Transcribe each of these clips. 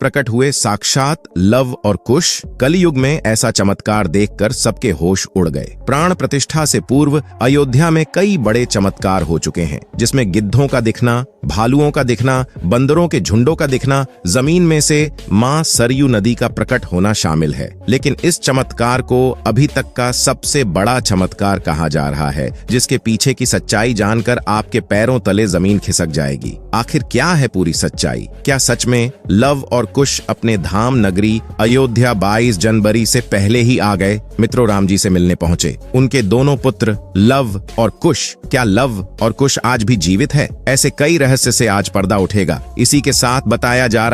प्रकट हुए साक्षात लव और कुश। कलयुग में ऐसा चमत्कार देखकर सबके होश उड़ गए। प्राण प्रतिष्ठा से पूर्व अयोध्या में कई बड़े चमत्कार हो चुके हैं, जिसमें गिद्धों का दिखना, भालुओं का दिखना, बंदरों के झुंडों का दिखना, जमीन में से मां सरयू नदी का प्रकट होना शामिल है। लेकिन इस चमत्कार को अभी तक का सबसे बड़ा चमत्कार कहा जा रहा है, जिसके पीछे की सच्चाई जानकर आपके पैरों तले जमीन खिसक जाएगी। आखिर क्या है पूरी सच्चाई? क्या सच में लव और कुश अपने धाम नगरी अयोध्या 22 जनवरी से पहले ही आ गए? मित्रों, राम जी से मिलने पहुंचे उनके दोनों पुत्र लव और कुश। क्या लव और कुश आज भी जीवित है? ऐसे कई रहस्य से आज पर्दा उठेगा। इसी के साथ बताया जा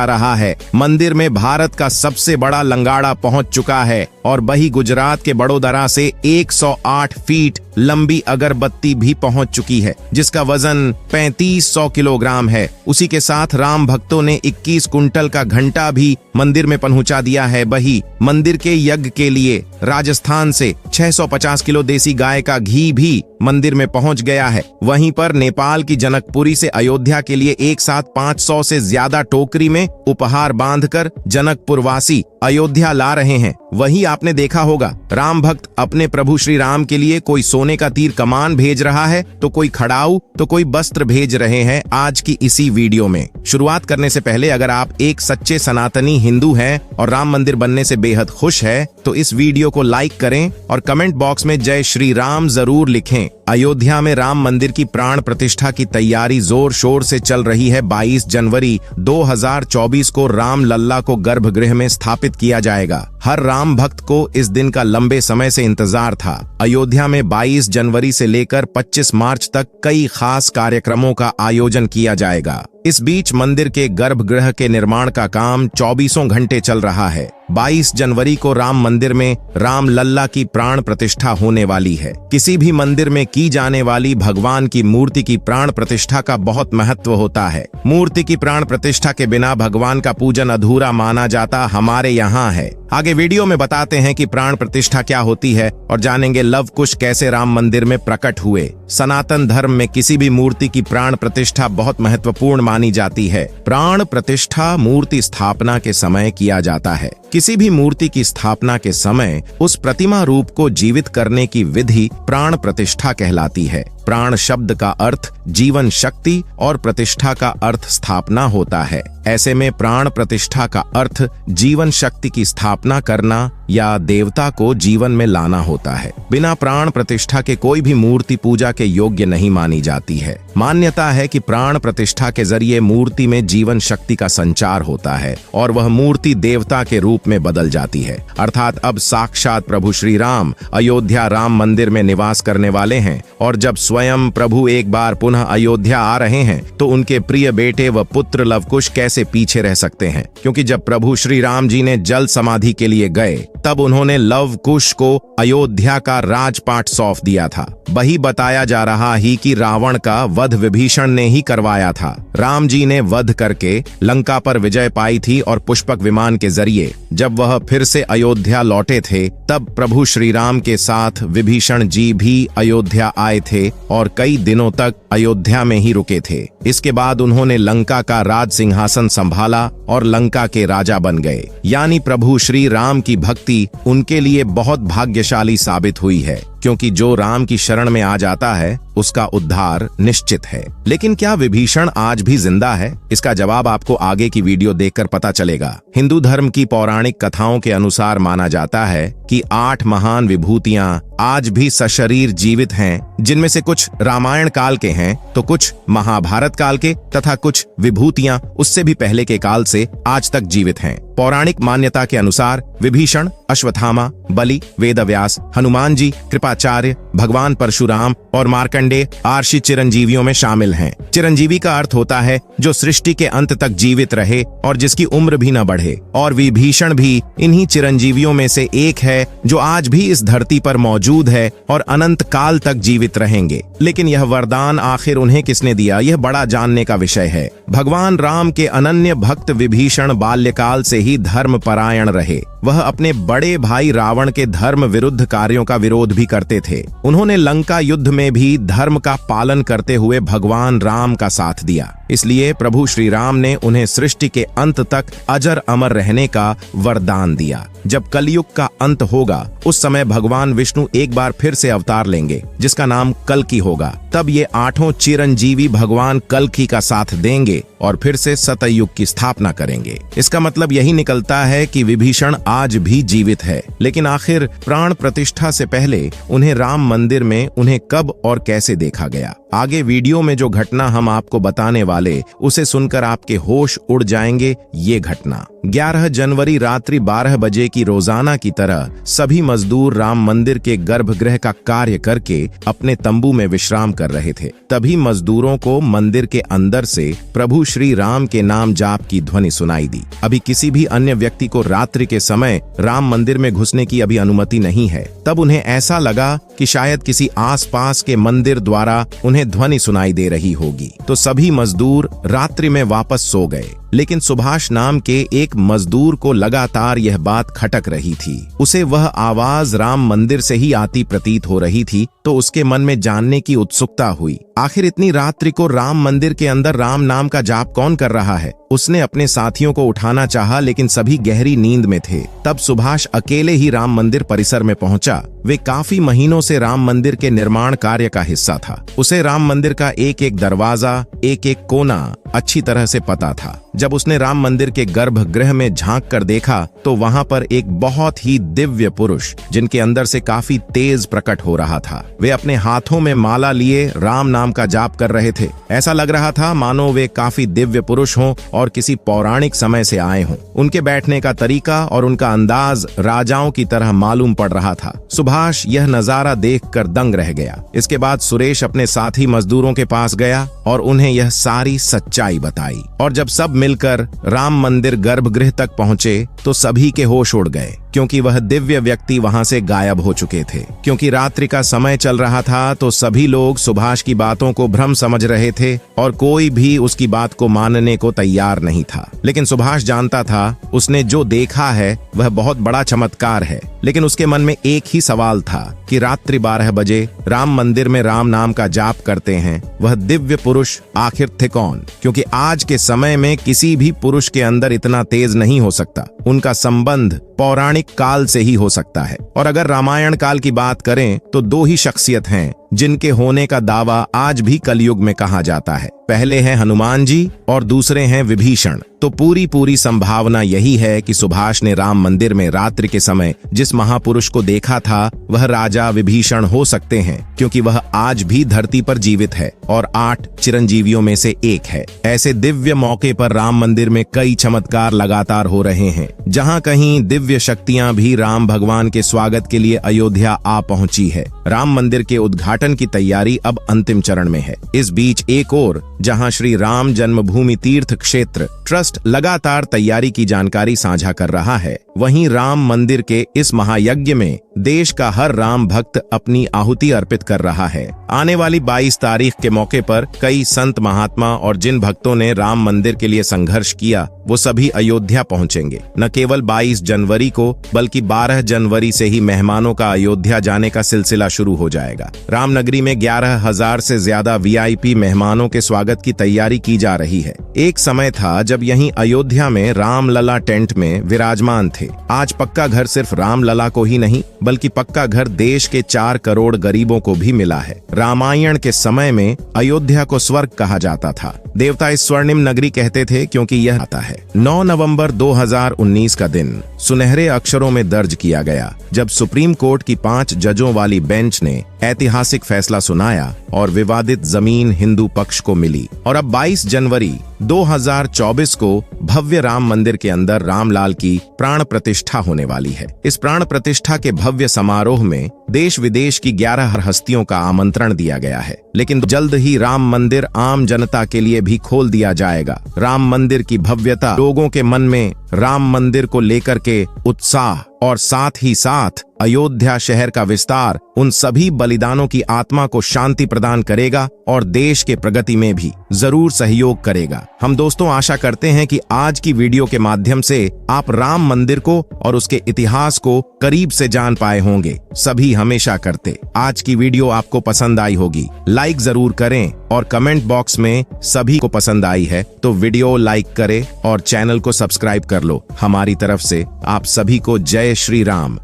रहा है मंदिर में भारत का सबसे बड़ा लंगाड़ा पहुंच चुका है और वही गुजरात के बड़ोदरा से 108 फीट लंबी अगरबत्ती भी पहुंच चुकी है, जिसका वजन 3500 किलोग्राम है। उसी के साथ राम भक्तों ने 21 कुंटल का घंटा भी मंदिर में पहुंचा दिया है। वही मंदिर के यज्ञ के लिए राजस्थान से 650 किलो देसी गाय का घी भी मंदिर में पहुंच गया है। वहीं पर नेपाल की जनकपुरी से अयोध्या के लिए एक साथ 500 से ज्यादा टोकरी में उपहार बांधकर जनकपुर वासी अयोध्या ला रहे हैं। वही आपने देखा होगा, राम भक्त अपने प्रभु श्री राम के लिए कोई सोने का तीर कमान भेज रहा है, तो कोई खड़ाऊ, तो कोई वस्त्र भेज रहे हैं। आज की इसी वीडियो में शुरुआत करने से पहले अगर आप एक सच्चे सनातनी हिंदू हैं और राम मंदिर बनने से बेहद खुश है, तो इस वीडियो को लाइक करें और कमेंट बॉक्स में जय श्री राम जरूर लिखें। अयोध्या में राम मंदिर की प्राण प्रतिष्ठा की तैयारी जोर शोर से चल रही है। 22 जनवरी 2024 को राम लल्ला को गर्भगृह में स्थापित किया जाएगा। हर राम भक्त को इस दिन का लंबे समय से इंतजार था। अयोध्या में 22 जनवरी से लेकर 25 मार्च तक कई खास कार्यक्रमों का आयोजन किया जाएगा। इस बीच मंदिर के गर्भगृह के निर्माण का काम 24 घंटे चल रहा है। 22 जनवरी को राम मंदिर में राम लल्ला की प्राण प्रतिष्ठा होने वाली है। किसी भी मंदिर में की जाने वाली भगवान की मूर्ति की प्राण प्रतिष्ठा का बहुत महत्व होता है। मूर्ति की प्राण प्रतिष्ठा के बिना भगवान का पूजन अधूरा माना जाता हमारे यहाँ है। आगे वीडियो में बताते हैं कि प्राण प्रतिष्ठा क्या होती है और जानेंगे लव कुश कैसे राम मंदिर में प्रकट हुए। सनातन धर्म में किसी भी मूर्ति की प्राण प्रतिष्ठा बहुत महत्वपूर्ण मानी जाती है। प्राण प्रतिष्ठा मूर्ति स्थापना के समय किया जाता है। किसी भी मूर्ति की स्थापना के समय उस प्रतिमा रूप को जीवित करने की विधि प्राण प्रतिष्ठा कहलाती है। प्राण शब्द का अर्थ जीवन शक्ति और प्रतिष्ठा का अर्थ स्थापना होता है। ऐसे में प्राण प्रतिष्ठा का अर्थ जीवन शक्ति की स्थापना करना या देवता को जीवन में लाना होता है। बिना प्राण प्रतिष्ठा के कोई भी मूर्ति पूजा के योग्य नहीं मानी जाती है। मान्यता है कि प्राण प्रतिष्ठा के जरिए मूर्ति में जीवन शक्ति का संचार होता है और वह मूर्ति देवता के रूप में बदल जाती है। अर्थात अब साक्षात प्रभु श्री राम अयोध्या राम मंदिर में निवास करने वाले हैं और जब स्वयं प्रभु एक बार पुनः अयोध्या आ रहे हैं तो उनके प्रिय बेटे व पुत्र लव कुश कैसे पीछे रह सकते हैं, क्योंकि जब प्रभु श्री राम जी ने जल समाधि के लिए गए तब उन्होंने लव कुश को अयोध्या का राजपाट सौंप दिया था। वही बताया जा रहा ही कि रावण का वध विभीषण ने ही करवाया था। राम जी ने वध करके लंका पर विजय पाई थी और पुष्पक विमान के जरिए जब वह फिर से अयोध्या लौटे थे तब प्रभु श्री राम के साथ विभीषण जी भी अयोध्या आए थे और कई दिनों तक अयोध्या में ही रुके थे। इसके बाद उन्होंने लंका का राज सिंहासन संभाला और लंका के राजा बन गए। यानी प्रभु श्री राम की भक्ति उनके लिए बहुत भाग्यशाली साबित हुई है, क्योंकि जो राम की शरण में आ जाता है उसका उद्धार निश्चित है। लेकिन क्या विभीषण आज भी जिंदा है? इसका जवाब आपको आगे की वीडियो देखकर पता चलेगा। हिंदू धर्म की पौराणिक कथाओं के अनुसार माना जाता है कि 8 महान विभूतियां आज भी सशरीर जीवित हैं, जिनमें से कुछ रामायण काल के हैं तो कुछ महाभारत काल के तथा कुछ विभूतियां उससे भी पहले के काल से आज तक जीवित हैं। पौराणिक मान्यता के अनुसार विभीषण, अश्वत्थामा, बलि, वेदव्यास, हनुमान जी, कृपाचार्य, भगवान परशुराम और मार्कंडेय आर्षि चिरंजीवियों में शामिल हैं। चिरंजीवी का अर्थ होता है जो सृष्टि के अंत तक जीवित रहे और जिसकी उम्र भी न बढ़े, और विभीषण भी इन्हीं चिरंजीवियों में से एक है जो आज भी इस धरती पर मौजूद है और अनंत काल तक जीवित रहेंगे। लेकिन यह वरदान आखिर उन्हें किसने दिया, यह बड़ा जानने का विषय है। भगवान राम के अनन्य भक्त विभीषण बाल्यकाल से ही धर्म परायण रहे। वह अपने बड़े भाई रावण रावण के धर्म विरुद्ध कार्यों का विरोध भी करते थे। उन्होंने लंका युद्ध में भी धर्म का पालन करते हुए भगवान राम का साथ दिया। इसलिए प्रभु श्री राम ने उन्हें सृष्टि के अंत तक अजर अमर रहने का वरदान दिया। जब कलयुग का अंत होगा उस समय भगवान विष्णु एक बार फिर से अवतार लेंगे जिसका नाम कल्कि होगा। तब ये 8 चिरंजीवी भगवान कल्कि का साथ देंगे और फिर से सतयुग की स्थापना करेंगे। इसका मतलब यही निकलता है कि विभीषण आज भी जीवित है। लेकिन आखिर प्राण प्रतिष्ठा से पहले उन्हें राम मंदिर में उन्हें कब और कैसे देखा गया? आगे वीडियो में जो घटना हम आपको बताने वाले उसे सुनकर आपके होश उड़ जाएंगे। ये घटना 11 जनवरी रात्रि 12 बजे की रोजाना की तरह सभी मजदूर राम मंदिर के गर्भगृह का कार्य करके अपने तंबू में विश्राम कर रहे थे। तभी मजदूरों को मंदिर के अंदर से प्रभु श्री राम के नाम जाप की ध्वनि सुनाई दी। अभी किसी भी अन्य व्यक्ति को रात्रि के समय राम मंदिर में घुसने की अभी अनुमति नहीं है। तब उन्हें ऐसा लगा कि शायद किसी आसपास के मंदिर द्वारा उन्हें ध्वनि सुनाई दे रही होगी, तो सभी मजदूर रात्रि में वापस सो गए। लेकिन सुभाष नाम के एक मजदूर को लगातार यह बात खटक रही थी। उसे वह आवाज राम मंदिर से ही आती प्रतीत हो रही थी, तो उसके मन में जानने की उत्सुकता हुई। आखिर इतनी रात्रि को राम मंदिर के अंदर राम नाम का जाप कौन कर रहा है? उसने अपने साथियों को उठाना चाहा, लेकिन सभी गहरी नींद में थे। तब सुभाष अकेले ही राम मंदिर परिसर में पहुंचा। वे काफी महीनों से राम मंदिर के निर्माण कार्य का हिस्सा था। उसे राम मंदिर का एक एक दरवाजा, एक एक कोना अच्छी तरह से पता था। जब उसने राम मंदिर के गर्भगृह में झांक कर देखा तो वहां पर एक बहुत ही दिव्य पुरुष, जिनके अंदर से काफी तेज प्रकट हो रहा था। वे अपने हाथों में माला लिए राम नाम का जाप कर रहे थे। ऐसा लग रहा था मानो वे काफी दिव्य पुरुष हों और किसी पौराणिक समय से आए हों। उनके बैठने का तरीका और उनका अंदाज राजाओं की तरह मालूम पड़ रहा था। सुभाष यह नजारा देखकर दंग रह गया। इसके बाद सुरेश अपने साथी मजदूरों के पास गया और उन्हें यह सारी सच्चाई बताई। और जब सब मिलकर राम मंदिर गर्भगृह तक पहुंचे तो सभी के होश उड़ गए, क्योंकि वह दिव्य व्यक्ति वहां से गायब हो चुके थे। क्योंकि रात्रि का समय चल रहा था तो सभी लोग सुभाष की बातों को भ्रम समझ रहे थे और कोई भी उसकी बात को मानने को तैयार नहीं था। लेकिन सुभाष जानता था उसने जो देखा है वह बहुत बड़ा चमत्कार है। लेकिन उसके मन में एक ही सवाल था कि रात्रि 12 बजे राम मंदिर में राम नाम का जाप करते हैं वह दिव्य पुरुष आखिर थे कौन? क्योंकि आज के समय में किसी भी पुरुष के अंदर इतना तेज नहीं हो सकता। उनका संबंध पौराणिक काल से ही हो सकता है। और अगर रामायण काल की बात करें तो 2 ही शख्सियत हैं जिनके होने का दावा आज भी कलयुग में कहा जाता है। पहले हैं हनुमान जी और दूसरे हैं विभीषण। तो पूरी संभावना यही है कि सुभाष ने राम मंदिर में रात्रि के समय जिस महापुरुष को देखा था वह राजा विभीषण हो सकते हैं, क्योंकि वह आज भी धरती पर जीवित है और 8 चिरंजीवियों में से एक है। ऐसे दिव्य मौके पर राम मंदिर में कई चमत्कार लगातार हो रहे हैं। जहाँ कहीं दिव्य शक्तियां भी राम भगवान के स्वागत के लिए अयोध्या आ पहुंची है। राम मंदिर के उद्घाटन की तैयारी अब अंतिम चरण में है। इस बीच एक और जहां श्री राम जन्मभूमि तीर्थ क्षेत्र ट्रस्ट लगातार तैयारी की जानकारी साझा कर रहा है, वहीं राम मंदिर के इस महायज्ञ में देश का हर राम भक्त अपनी आहुति अर्पित कर रहा है। आने वाली 22 तारीख के मौके पर कई संत महात्मा और जिन भक्तों ने राम मंदिर के लिए संघर्ष किया वो सभी अयोध्या पहुंचेंगे। न केवल 22 जनवरी को बल्कि 12 जनवरी से ही मेहमानों का अयोध्या जाने का सिलसिला शुरू हो जाएगा। रामनगरी में 11,000 से ज्यादा VIP मेहमानों के स्वागत की तैयारी की जा रही है। एक समय था जब यहीं अयोध्या में रामलला टेंट में विराजमान थे। आज पक्का घर सिर्फ रामलला को ही नहीं बल्कि पक्का घर देश के 4 करोड़ गरीबों को भी मिला है। रामायण के समय में अयोध्या को स्वर्ग कहा जाता था। देवता इस स्वर्णिम नगरी कहते थे क्योंकि यह आता है। 9 नवंबर 2019 का दिन सुनहरे अक्षरों में दर्ज किया गया जब सुप्रीम कोर्ट की 5 जजों वाली बेंच ने ऐतिहासिक फैसला सुनाया और विवादित जमीन हिंदू पक्ष को मिली। और अब 22 जनवरी 2024 को भव्य राम मंदिर के अंदर रामलाल की प्राण प्रतिष्ठा होने वाली है। इस प्राण प्रतिष्ठा के भव्य समारोह में देश विदेश की 11 हस्तियों का आमंत्रण दिया गया है। लेकिन जल्द ही राम मंदिर आम जनता के लिए भी खोल दिया जाएगा। राम मंदिर की भव्यता, लोगों के मन में राम मंदिर को लेकर के उत्साह और साथ ही साथ अयोध्या शहर का विस्तार उन सभी बलिदानों की आत्मा को शांति प्रदान करेगा और देश के प्रगति में भी जरूर सहयोग करेगा। हम दोस्तों आशा करते हैं कि आज की वीडियो के माध्यम से आप राम मंदिर को और उसके इतिहास को करीब से जान पाए होंगे। सभी हमेशा करते। आज की वीडियो आपको पसंद आई होगी, लाइक जरूर करें और कमेंट बॉक्स में सभी को पसंद आई है तो वीडियो लाइक करें और चैनल को सब्सक्राइब कर लो। हमारी तरफ से आप सभी को जय श्री राम।